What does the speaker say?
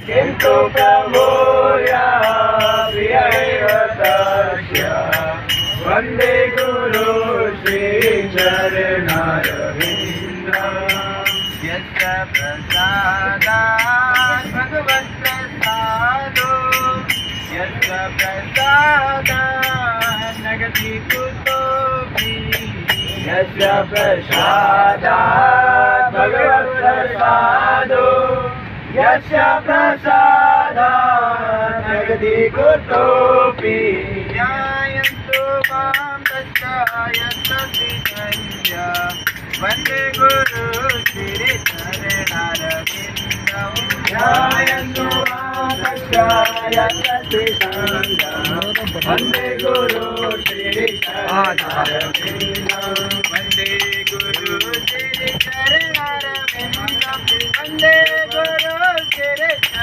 किन्तु प्रभुया प्रियैव तस्य वन्दे गुरु श्रीचरणारविन्दम् यस्य प्रसादात् भगवत्प्रसादो यस्य प्रसादात् नगति कुतोऽपि यस्य प्रसादात् भगवत्प्रसादो यस्य प्रसादात् नगति कुतोऽपि ध्यायन्तु मां तच्चायन्तसिद्धया वन्दे गुरु श्रीचरणारविन्दम् ध्यायन्तु मां तच्चायन्तसिद्धया वन्दे गुरु श्रीचरणारविन्दम् वन्दे गुरु श्रीचरणारविन्दम् वन्दे गुरु श्री